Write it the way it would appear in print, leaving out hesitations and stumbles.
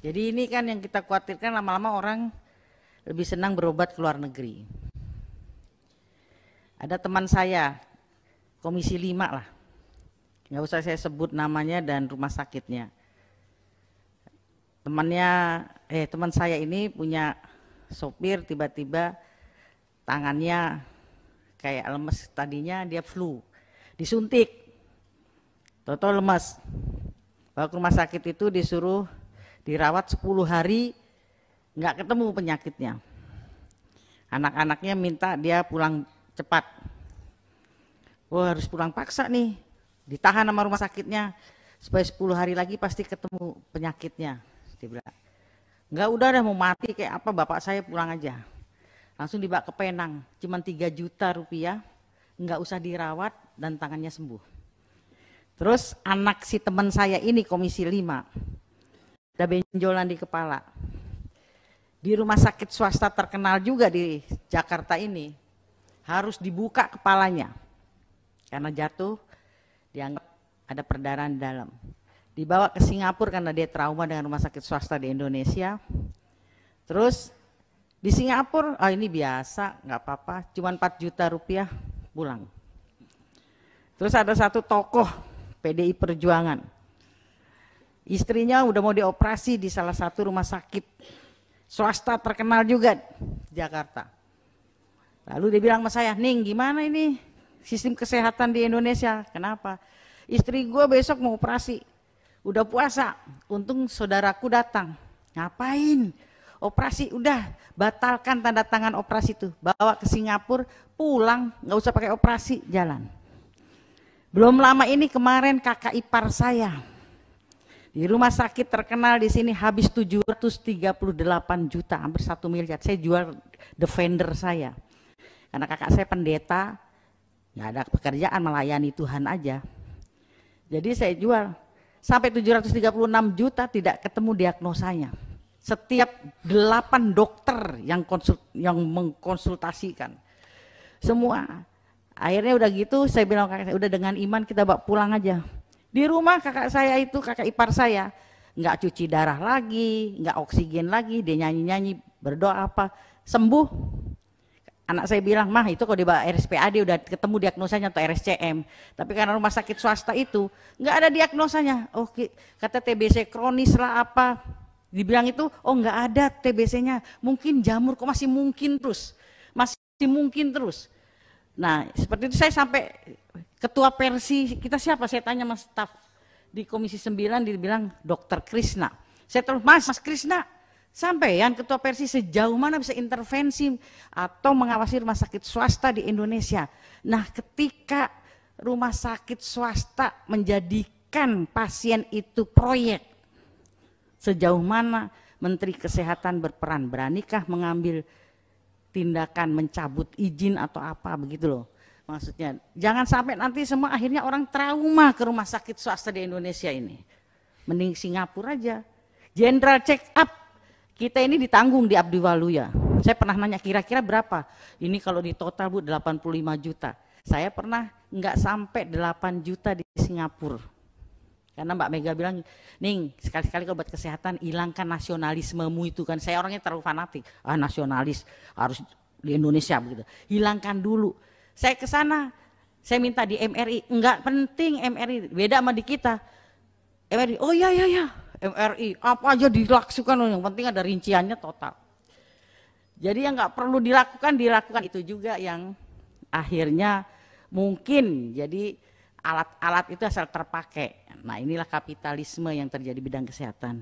Jadi ini kan yang kita khawatirkan lama-lama orang lebih senang berobat ke luar negeri. Ada teman saya, Komisi 5 lah, nggak usah saya sebut namanya dan rumah sakitnya. Teman saya ini punya sopir, tiba-tiba tangannya kayak lemes, tadinya dia flu, disuntik, toto lemes, bawa ke rumah sakit itu disuruh dirawat 10 hari, nggak ketemu penyakitnya. Anak-anaknya minta dia pulang cepat. Wah, harus pulang paksa nih, ditahan sama rumah sakitnya supaya 10 hari lagi pasti ketemu penyakitnya. Dia bilang, nggak, udah dah mau mati kayak apa, bapak saya pulang aja. Langsung dibawa ke Penang, cuma 3 juta rupiah, nggak usah dirawat dan tangannya sembuh. Terus anak si teman saya ini Komisi 5, ada benjolan di kepala. Di rumah sakit swasta terkenal juga di Jakarta ini, harus dibuka kepalanya. Karena jatuh, dianggap ada perdarahan di dalam. Dibawa ke Singapura karena dia trauma dengan rumah sakit swasta di Indonesia. Terus di Singapura, ini biasa, nggak apa-apa, cuma 4 juta rupiah pulang. Terus ada satu tokoh PDI Perjuangan, istrinya udah mau dioperasi di salah satu rumah sakit swasta terkenal juga di Jakarta. Lalu dia bilang sama saya, Ning, gimana ini sistem kesehatan di Indonesia? Kenapa? Istri gue besok mau operasi, udah puasa, untung saudaraku datang. Ngapain? Operasi, udah batalkan tanda tangan operasi itu, bawa ke Singapura, pulang, nggak usah pakai operasi, jalan. Belum lama ini kemarin kakak ipar saya di rumah sakit terkenal di sini habis 738 juta, hampir 1 miliar. Saya jual Defender saya. Karena kakak saya pendeta, nggak ada pekerjaan, melayani Tuhan aja. Jadi saya jual sampai 736 juta, tidak ketemu diagnosanya. Setiap 8 dokter yang mengkonsultasikan, semua. Akhirnya udah gitu, saya bilang kakak saya, udah dengan iman kita bawa pulang aja. Di rumah kakak saya itu, kakak ipar saya, nggak cuci darah lagi, nggak oksigen lagi, dia nyanyi-nyanyi, berdoa apa, sembuh. Anak saya bilang, mah itu kalau dibawa RSPAD udah ketemu diagnosanya atau RSCM. Tapi karena rumah sakit swasta itu nggak ada diagnosanya. Oke, kata TBC kronis lah apa. Dibilang itu, oh nggak ada TBC-nya. Mungkin jamur, kok masih mungkin terus. Masih mungkin terus. Nah seperti itu saya sampai ketua Persi, kita siapa? Saya tanya mas staf di Komisi 9, dia bilang Dr. Krisna. Saya terus, Mas Krisna, sampean ketua Persi sejauh mana bisa intervensi atau mengawasi rumah sakit swasta di Indonesia. Nah ketika rumah sakit swasta menjadikan pasien itu proyek, sejauh mana Menteri Kesehatan berperan, beranikah mengambil tindakan mencabut izin atau apa begitu loh. Maksudnya jangan sampai nanti semua akhirnya orang trauma ke rumah sakit swasta di Indonesia ini. Mending Singapura aja. General check up kita ini ditanggung di Abdi Waluya. Saya pernah nanya kira-kira berapa? Ini kalau di total Bu 85 juta. Saya pernah nggak sampai 8 juta di Singapura. Karena Mbak Mega bilang, Ning, sekali-sekali kalau buat kesehatan hilangkan nasionalismemu itu kan. Saya orangnya terlalu fanatik. Nasionalis harus di Indonesia begitu. Hilangkan dulu. Saya ke sana, saya minta di MRI, enggak penting MRI, beda sama di kita. MRI, oh ya MRI, apa aja dilakukan, yang penting ada rinciannya total. Jadi yang nggak perlu dilakukan itu juga yang akhirnya mungkin jadi alat-alat itu asal terpakai. Nah inilah kapitalisme yang terjadi di bidang kesehatan.